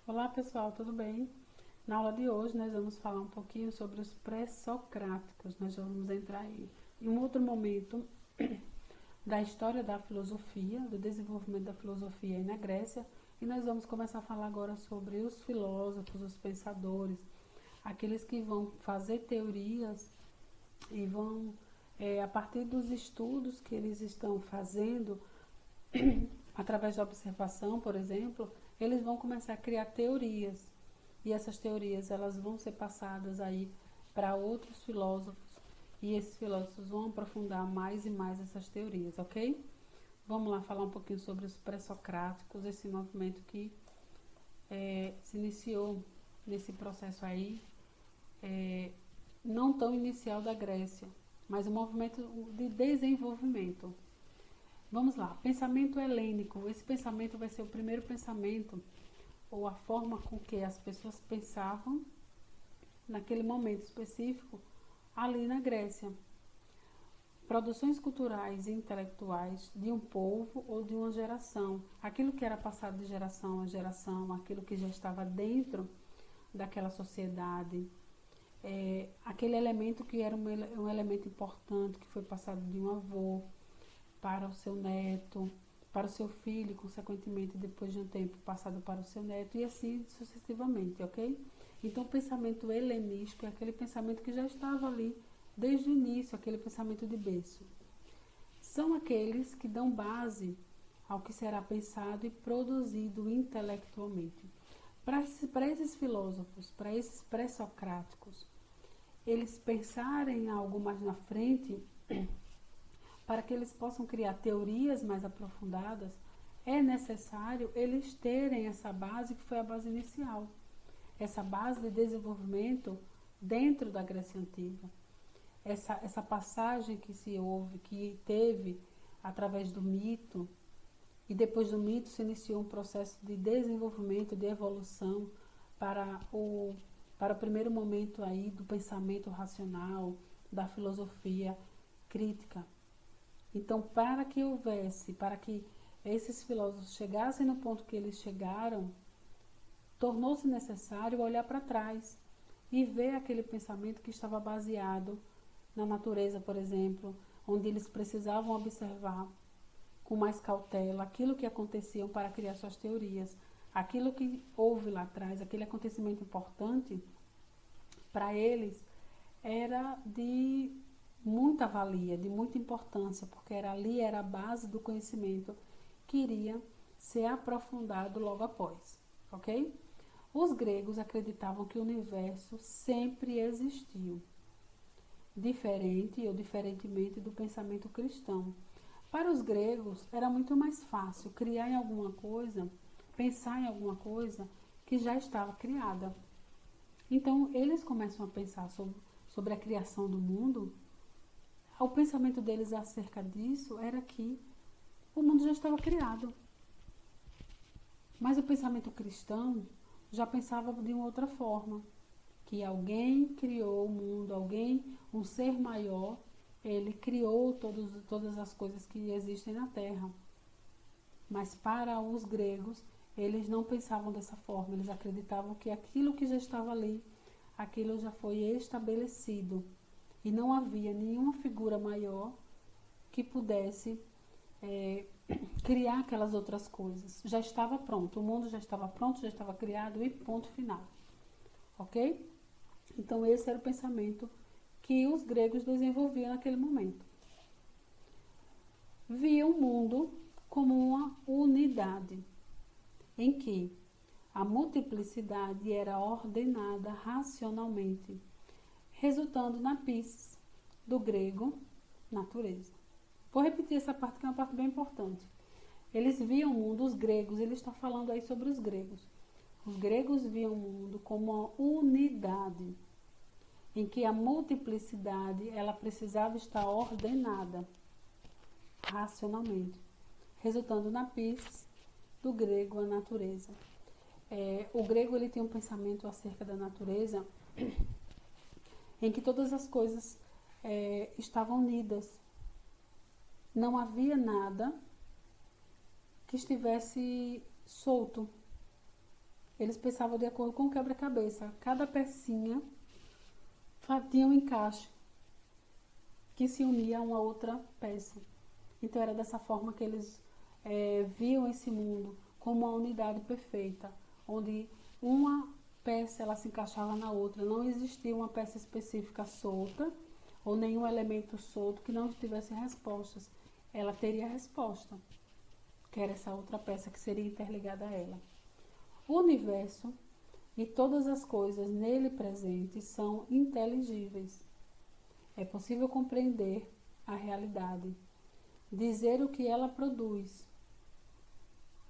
Olá pessoal, tudo bem? Na aula de hoje nós vamos falar um pouquinho sobre os pré-socráticos. Nós vamos entrar em um outro momento da história da filosofia, do desenvolvimento da filosofia aí na Grécia, e nós vamos começar a falar agora sobre os filósofos, os pensadores, aqueles que vão fazer teorias e vão, a partir dos estudos que eles estão fazendo, através da observação, por exemplo, eles vão começar a criar teorias. E essas teorias elas vão ser passadas aí para outros filósofos. E esses filósofos vão aprofundar mais e mais essas teorias, ok? Vamos lá falar um pouquinho sobre os pré-socráticos, esse movimento que se iniciou nesse processo aí, não tão inicial da Grécia, mas um movimento de desenvolvimento. Vamos lá, pensamento helênico. Esse pensamento vai ser o primeiro pensamento, ou a forma com que as pessoas pensavam naquele momento específico, ali na Grécia. Produções culturais e intelectuais de um povo ou de uma geração. Aquilo que era passado de geração a geração, aquilo que já estava dentro daquela sociedade, aquele elemento que era um elemento importante, que foi passado de um avô para o seu neto, para o seu filho, consequentemente, depois de um tempo, passado para o seu neto, e assim sucessivamente, ok? Então, o pensamento helenístico é aquele pensamento que já estava ali desde o início, aquele pensamento de berço. São aqueles que dão base ao que será pensado e produzido intelectualmente. Para esses filósofos, para esses pré-socráticos, eles pensarem algo mais na frente, para que eles possam criar teorias mais aprofundadas, é necessário eles terem essa base que foi a base inicial, essa base de desenvolvimento dentro da Grécia Antiga. Essa passagem que se houve, que teve através do mito, e depois do mito se iniciou um processo de desenvolvimento, de evolução para o primeiro momento aí do pensamento racional, da filosofia crítica. Então, para que esses filósofos chegassem no ponto que eles chegaram, tornou-se necessário olhar para trás e ver aquele pensamento que estava baseado na natureza, por exemplo, onde eles precisavam observar com mais cautela aquilo que acontecia para criar suas teorias. Aquilo que houve lá atrás, aquele acontecimento importante, para eles era de muita valia, de muita importância, porque ali era a base do conhecimento que iria ser aprofundado logo após, ok? Os gregos acreditavam que o universo sempre existiu, diferentemente do pensamento cristão. Para os gregos era muito mais fácil criar em alguma coisa, pensar em alguma coisa que já estava criada. Então eles começam a pensar sobre a criação do mundo. O pensamento deles acerca disso era que o mundo já estava criado. Mas o pensamento cristão já pensava de uma outra forma, que alguém criou o mundo, um ser maior, ele criou todas as coisas que existem na Terra. Mas para os gregos, eles não pensavam dessa forma, eles acreditavam que aquilo que já estava ali, aquilo já foi estabelecido. E não havia nenhuma figura maior que pudesse criar aquelas outras coisas. Já estava pronto, o mundo já estava pronto, já estava criado e ponto final. Ok? Então esse era o pensamento que os gregos desenvolviam naquele momento. Via o mundo como uma unidade, em que a multiplicidade era ordenada racionalmente, resultando na psis, do grego, natureza. Vou repetir essa parte que é uma parte bem importante. Eles viam o mundo, os gregos, ele está falando aí sobre os gregos. Os gregos viam o mundo como uma unidade, em que a multiplicidade ela precisava estar ordenada racionalmente, resultando na psis, do grego, a natureza. O grego ele tem um pensamento acerca da natureza em que todas as coisas estavam unidas. Não havia nada que estivesse solto. Eles pensavam de acordo com o quebra-cabeça. Cada pecinha tinha um encaixe que se unia a uma outra peça. Então era dessa forma que eles viam esse mundo como uma unidade perfeita, onde uma peça ela se encaixava na outra. Não existia uma peça específica solta ou nenhum elemento solto que não tivesse respostas. Ela teria resposta, que era essa outra peça que seria interligada a ela. O universo e todas as coisas nele presentes são inteligíveis. É possível compreender a realidade, dizer o que ela produz,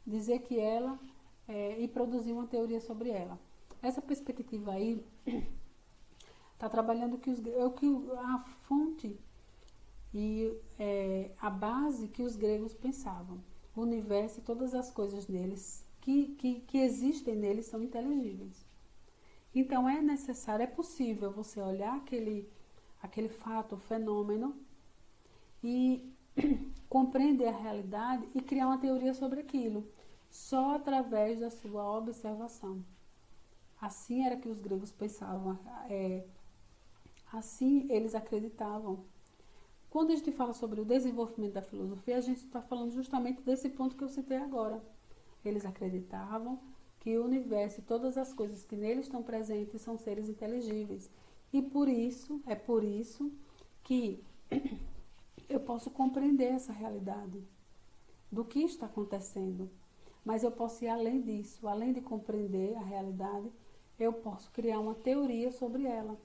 dizer que ela e produzir uma teoria sobre ela. Essa perspectiva aí está trabalhando que a fonte e a base que os gregos pensavam. O universo e todas as coisas neles que existem neles são inteligíveis. Então é necessário, é possível você olhar aquele fato, o fenômeno e compreender a realidade e criar uma teoria sobre aquilo, só através da sua observação. Assim era que os gregos pensavam, assim eles acreditavam. Quando a gente fala sobre o desenvolvimento da filosofia, a gente está falando justamente desse ponto que eu citei agora. Eles acreditavam que o universo e todas as coisas que nele estão presentes são seres inteligíveis. E por isso que eu posso compreender essa realidade do que está acontecendo. Mas eu posso ir além disso, além de compreender a realidade, eu posso criar uma teoria sobre ela.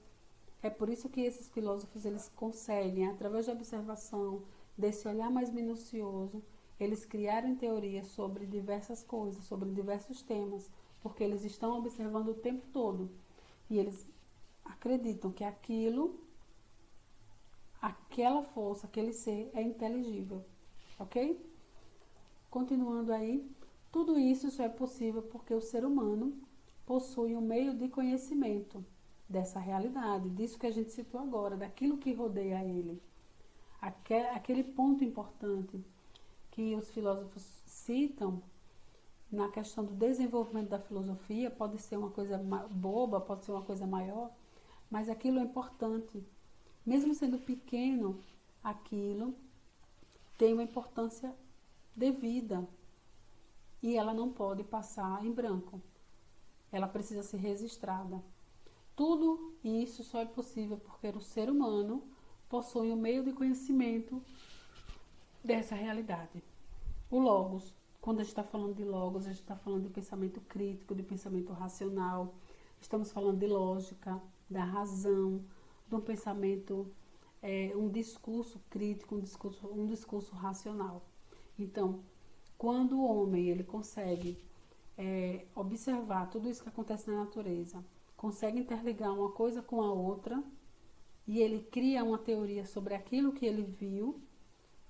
É por isso que esses filósofos, eles conseguem, através da observação, desse olhar mais minucioso, eles criarem teorias sobre diversas coisas, sobre diversos temas, porque eles estão observando o tempo todo. E eles acreditam que aquela força, aquele ser é inteligível. Ok? Continuando aí, tudo isso só é possível porque o ser humano possui um meio de conhecimento dessa realidade, disso que a gente citou agora, daquilo que rodeia ele. Aquele ponto importante que os filósofos citam na questão do desenvolvimento da filosofia, pode ser uma coisa boba, pode ser uma coisa maior, mas aquilo é importante. Mesmo sendo pequeno, aquilo tem uma importância devida e ela não pode passar em branco. Ela precisa ser registrada. Tudo isso só é possível porque o ser humano possui um meio de conhecimento dessa realidade. O logos, quando a gente está falando de logos, a gente está falando de pensamento crítico, de pensamento racional, estamos falando de lógica, da razão, de um pensamento, um discurso crítico, um discurso racional. Então, quando o homem ele consegue observar tudo isso que acontece na natureza, consegue interligar uma coisa com a outra e ele cria uma teoria sobre aquilo que ele viu,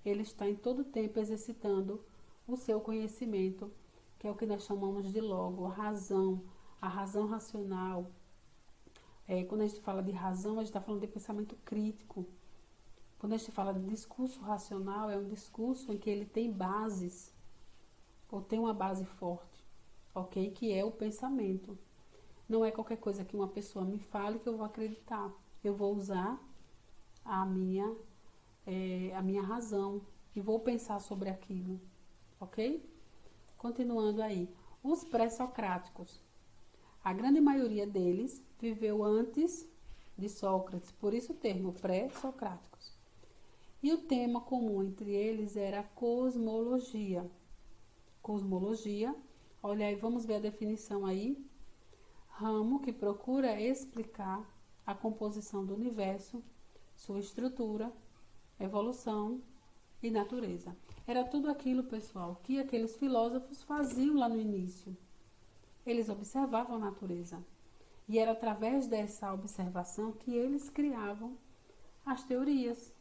ele está em todo tempo exercitando o seu conhecimento, que é o que nós chamamos de logo, a razão racional. Quando a gente fala de razão, a gente está falando de pensamento crítico. Quando a gente fala de discurso racional, é um discurso em que ele tem bases, ou tem uma base forte, ok? Que é o pensamento. Não é qualquer coisa que uma pessoa me fale que eu vou acreditar. Eu vou usar a minha razão e vou pensar sobre aquilo, ok? Continuando aí. Os pré-socráticos. A grande maioria deles viveu antes de Sócrates, por isso o termo pré-socráticos. E o tema comum entre eles era a cosmologia. Cosmologia, olha aí, vamos ver a definição aí. Ramo que procura explicar a composição do universo, sua estrutura, evolução e natureza. Era tudo aquilo, pessoal, que aqueles filósofos faziam lá no início. Eles observavam a natureza. E era através dessa observação que eles criavam as teorias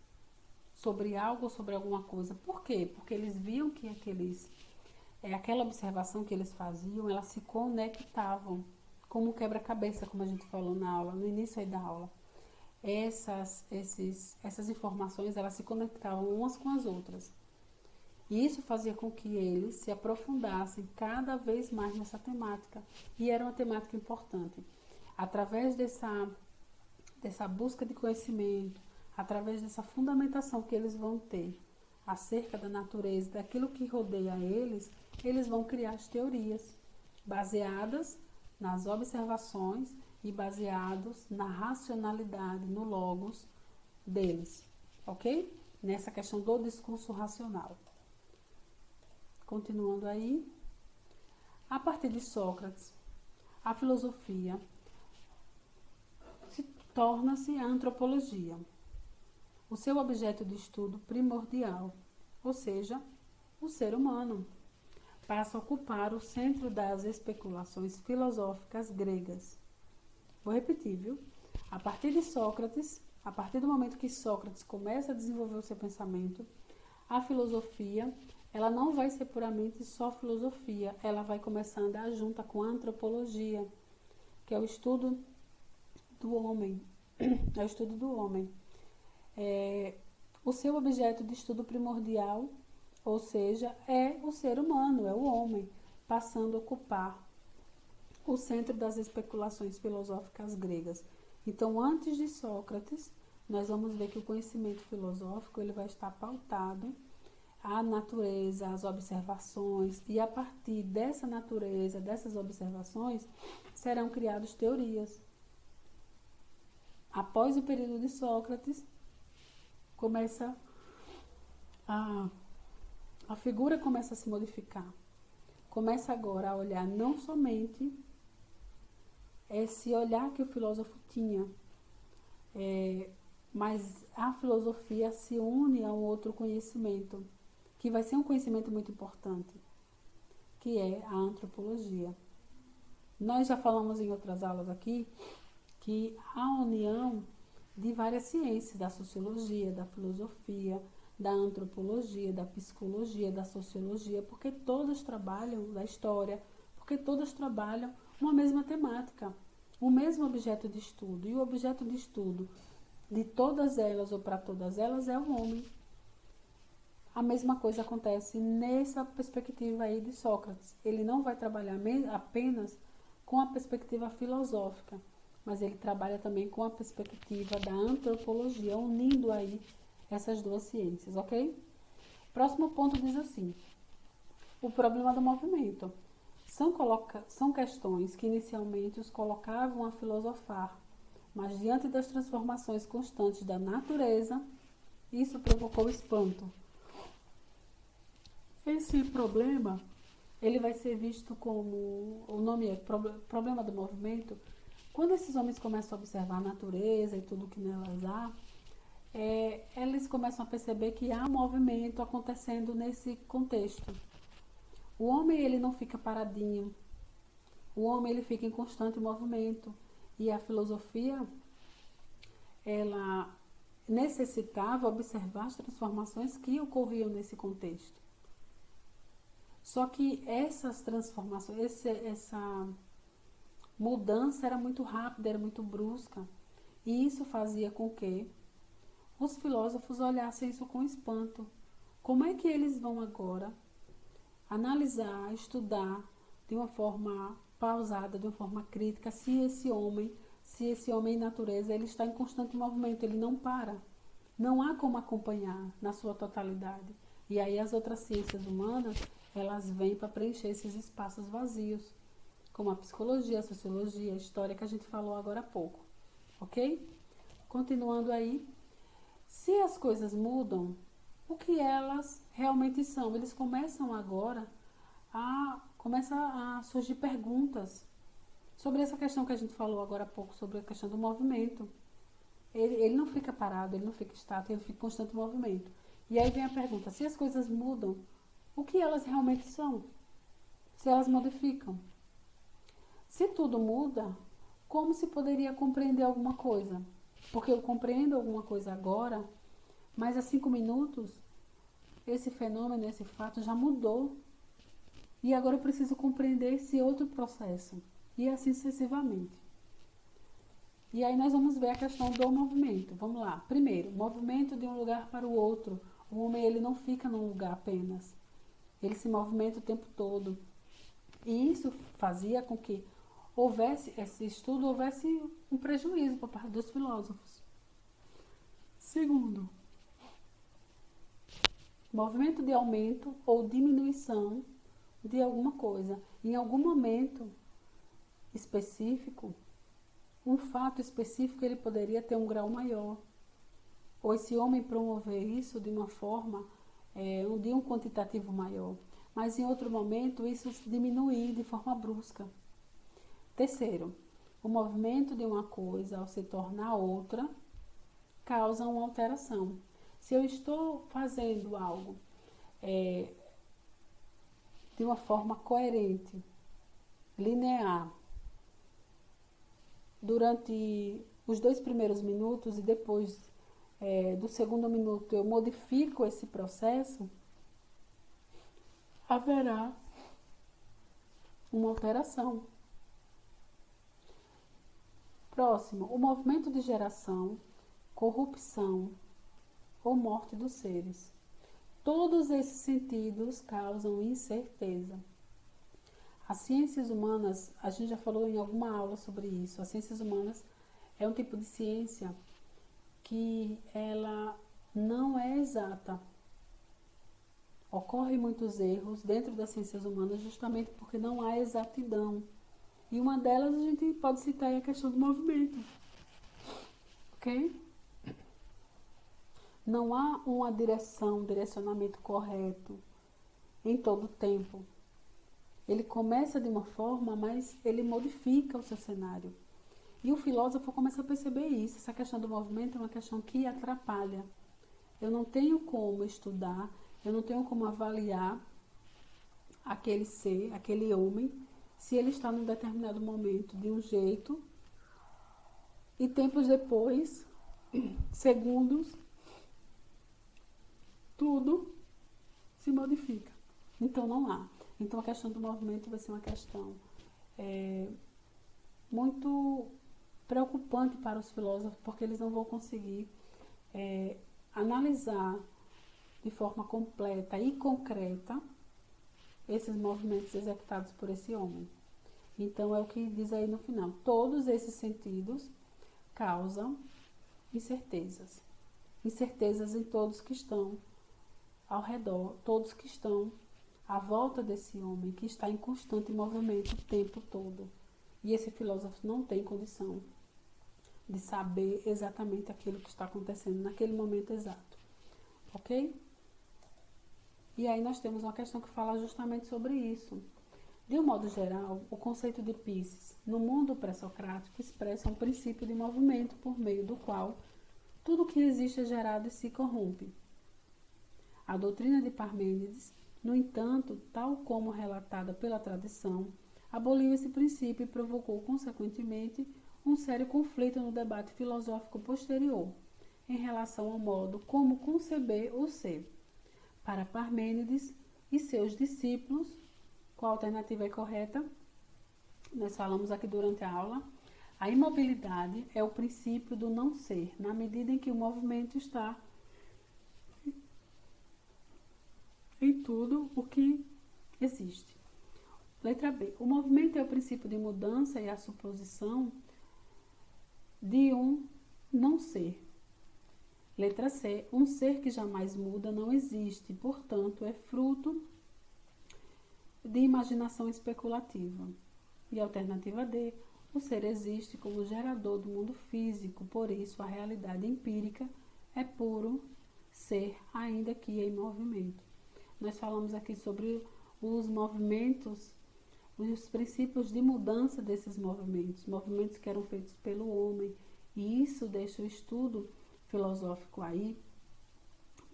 sobre algo, sobre alguma coisa. Por quê? Porque eles viam que aquela observação que eles faziam, elas se conectavam como um quebra-cabeça, como a gente falou na aula, no início aí da aula. essas informações, elas se conectavam umas com as outras. E isso fazia com que eles se aprofundassem cada vez mais nessa temática. E era uma temática importante. Através dessa busca de conhecimento, através dessa fundamentação que eles vão ter acerca da natureza, daquilo que rodeia eles vão criar as teorias baseadas nas observações e baseados na racionalidade, no logos deles, ok? Nessa questão do discurso racional. Continuando aí, a partir de Sócrates, a filosofia torna-se a antropologia, o seu objeto de estudo primordial, ou seja, o ser humano, passa a ocupar o centro das especulações filosóficas gregas. Vou repetir, viu? A partir de Sócrates, a partir do momento que Sócrates começa a desenvolver o seu pensamento, a filosofia, ela não vai ser puramente só filosofia, ela vai começar a andar junto com a antropologia, que é o estudo do homem. É o estudo do homem. O seu objeto de estudo primordial, ou seja, é o ser humano, é o homem, passando a ocupar o centro das especulações filosóficas gregas. Então, antes de Sócrates, nós vamos ver que o conhecimento filosófico ele vai estar pautado à natureza, às observações, e a partir dessa natureza, dessas observações, serão criadas teorias. Após o período de Sócrates, a figura começa a se modificar. Começa agora a olhar não somente esse olhar que o filósofo tinha, mas a filosofia se une a um outro conhecimento, que vai ser um conhecimento muito importante, que é a antropologia. Nós já falamos em outras aulas aqui que a união de várias ciências, da sociologia, da filosofia, da antropologia, da psicologia, da sociologia, porque todas trabalham da história, porque todas trabalham uma mesma temática, o mesmo objeto de estudo. E o objeto de estudo de todas elas ou para todas elas é o homem. A mesma coisa acontece nessa perspectiva aí de Sócrates. Ele não vai trabalhar apenas com a perspectiva filosófica, mas ele trabalha também com a perspectiva da antropologia, unindo aí essas duas ciências, ok? Próximo ponto diz assim: o problema do movimento. São questões que inicialmente os colocavam a filosofar, mas diante das transformações constantes da natureza, isso provocou espanto. Esse problema, ele vai ser visto como, o nome é problema do movimento. Quando esses homens começam a observar a natureza e tudo que nelas há, eles começam a perceber que há movimento acontecendo nesse contexto. O homem, ele não fica paradinho. O homem, ele fica em constante movimento. E a filosofia, ela necessitava observar as transformações que ocorriam nesse contexto. Só que essas transformações, essa mudança era muito rápida, era muito brusca. E isso fazia com que os filósofos olhassem isso com espanto. Como é que eles vão agora analisar, estudar de uma forma pausada, de uma forma crítica, se esse homem em natureza, ele está em constante movimento, ele não para. Não há como acompanhar na sua totalidade. E aí as outras ciências humanas, elas vêm para preencher esses espaços vazios, como a psicologia, a sociologia, a história que a gente falou agora há pouco, ok? Continuando aí, se as coisas mudam, o que elas realmente são? Eles começam agora começam a surgir perguntas sobre essa questão que a gente falou agora há pouco, sobre a questão do movimento. Ele não fica parado, ele não fica estático, ele fica em constante movimento. E aí vem a pergunta, se as coisas mudam, o que elas realmente são? Se elas modificam? Se tudo muda, como se poderia compreender alguma coisa? Porque eu compreendo alguma coisa agora, mas há 5 minutos, esse fenômeno, esse fato já mudou. E agora eu preciso compreender esse outro processo. E assim sucessivamente. E aí nós vamos ver a questão do movimento. Vamos lá. Primeiro, movimento de um lugar para o outro. O homem, ele não fica num lugar apenas. Ele se movimenta o tempo todo. E isso fazia com que esse estudo houvesse um prejuízo por parte dos filósofos. Segundo, movimento de aumento ou diminuição de alguma coisa. Em algum momento específico, um fato específico, ele poderia ter um grau maior. Ou esse homem promover isso de uma forma, de um quantitativo maior. Mas em outro momento, isso diminuir de forma brusca. Terceiro, o movimento de uma coisa ao se tornar outra causa uma alteração. Se eu estou fazendo algo de uma forma coerente, linear, durante os 2 primeiros minutos e depois do segundo minuto eu modifico esse processo, haverá uma alteração. Próximo, o movimento de geração, corrupção ou morte dos seres. Todos esses sentidos causam incerteza. As ciências humanas, a gente já falou em alguma aula sobre isso, as ciências humanas é um tipo de ciência que ela não é exata. Ocorrem muitos erros dentro das ciências humanas justamente porque não há exatidão. E uma delas a gente pode citar a questão do movimento. Ok? Não há uma direção, um direcionamento correto em todo o tempo. Ele começa de uma forma, mas ele modifica o seu cenário. E o filósofo começa a perceber isso. Essa questão do movimento é uma questão que atrapalha. Eu não tenho como estudar, eu não tenho como avaliar aquele ser, aquele homem, se ele está num determinado momento de um jeito e tempos depois, segundos, tudo se modifica. Então não há. Então a questão do movimento vai ser uma questão muito preocupante para os filósofos, porque eles não vão conseguir analisar de forma completa e concreta esses movimentos executados por esse homem. Então é o que diz aí no final. Todos esses sentidos causam incertezas. Incertezas em todos que estão ao redor, todos que estão à volta desse homem, que está em constante movimento o tempo todo. E esse filósofo não tem condição de saber exatamente aquilo que está acontecendo naquele momento exato. Ok? E aí nós temos uma questão que fala justamente sobre isso. De um modo geral, o conceito de Pisces, no mundo pré-socrático, expressa um princípio de movimento por meio do qual tudo que existe é gerado e se corrompe. A doutrina de Parmênides, no entanto, tal como relatada pela tradição, aboliu esse princípio e provocou, consequentemente, um sério conflito no debate filosófico posterior, em relação ao modo como conceber o ser. Para Parmênides e seus discípulos, qual alternativa é correta? Nós falamos aqui durante a aula. A imobilidade é o princípio do não ser, na medida em que o movimento está em tudo o que existe. Letra B. O movimento é o princípio de mudança e a suposição de um não ser. Letra C. Um ser que jamais muda não existe, portanto, é fruto de imaginação especulativa. E alternativa D. O ser existe como gerador do mundo físico, por isso a realidade empírica é puro ser, ainda que em movimento. Nós falamos aqui sobre os movimentos, os princípios de mudança desses movimentos que eram feitos pelo homem, e isso deixa o estudo filosófico aí,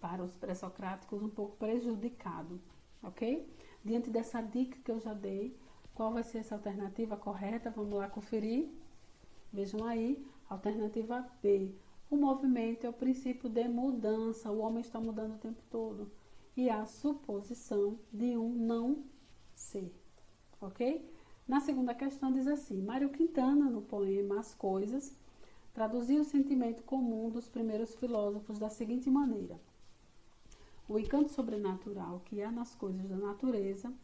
para os pré-socráticos, um pouco prejudicado, ok? Diante dessa dica que eu já dei, qual vai ser essa alternativa correta? Vamos lá conferir. Vejam aí, alternativa B. O movimento é o princípio de mudança, o homem está mudando o tempo todo. E a suposição de um não ser, ok? Na segunda questão diz assim, Mário Quintana, no poema As Coisas, traduzia o sentimento comum dos primeiros filósofos da seguinte maneira: o encanto sobrenatural que há nas coisas da natureza,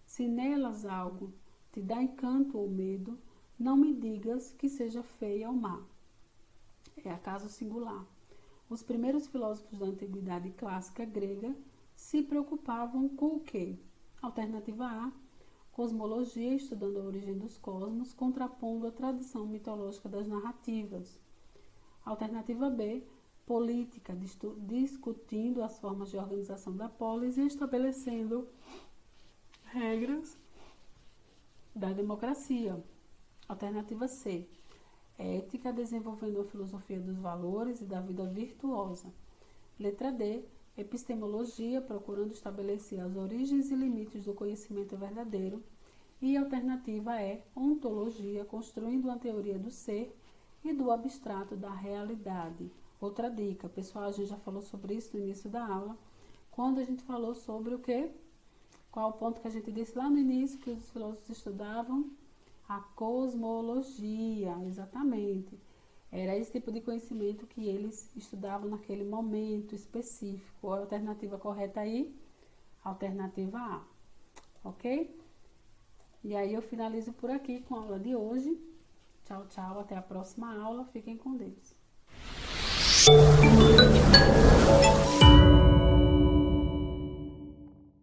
se nelas algo te dá encanto ou medo, não me digas que seja feia ou má. É acaso singular. Os primeiros filósofos da antiguidade clássica grega se preocupavam com o quê? Alternativa A, cosmologia, estudando a origem dos cosmos, contrapondo a tradição mitológica das narrativas. Alternativa B, política, discutindo as formas de organização da polis e estabelecendo regras da democracia. Alternativa C, ética, desenvolvendo a filosofia dos valores e da vida virtuosa. Letra D, epistemologia, procurando estabelecer as origens e limites do conhecimento verdadeiro. E alternativa E, ontologia, construindo uma teoria do ser e do abstrato da realidade. Outra dica, pessoal, a gente já falou sobre isso no início da aula, quando a gente falou sobre o quê? Qual o ponto que a gente disse lá no início, que os filósofos estudavam? A cosmologia, exatamente. Era esse tipo de conhecimento que eles estudavam naquele momento específico. A alternativa correta aí? Alternativa A. Ok? E aí eu finalizo por aqui com a aula de hoje. Tchau, tchau. Até a próxima aula. Fiquem com Deus.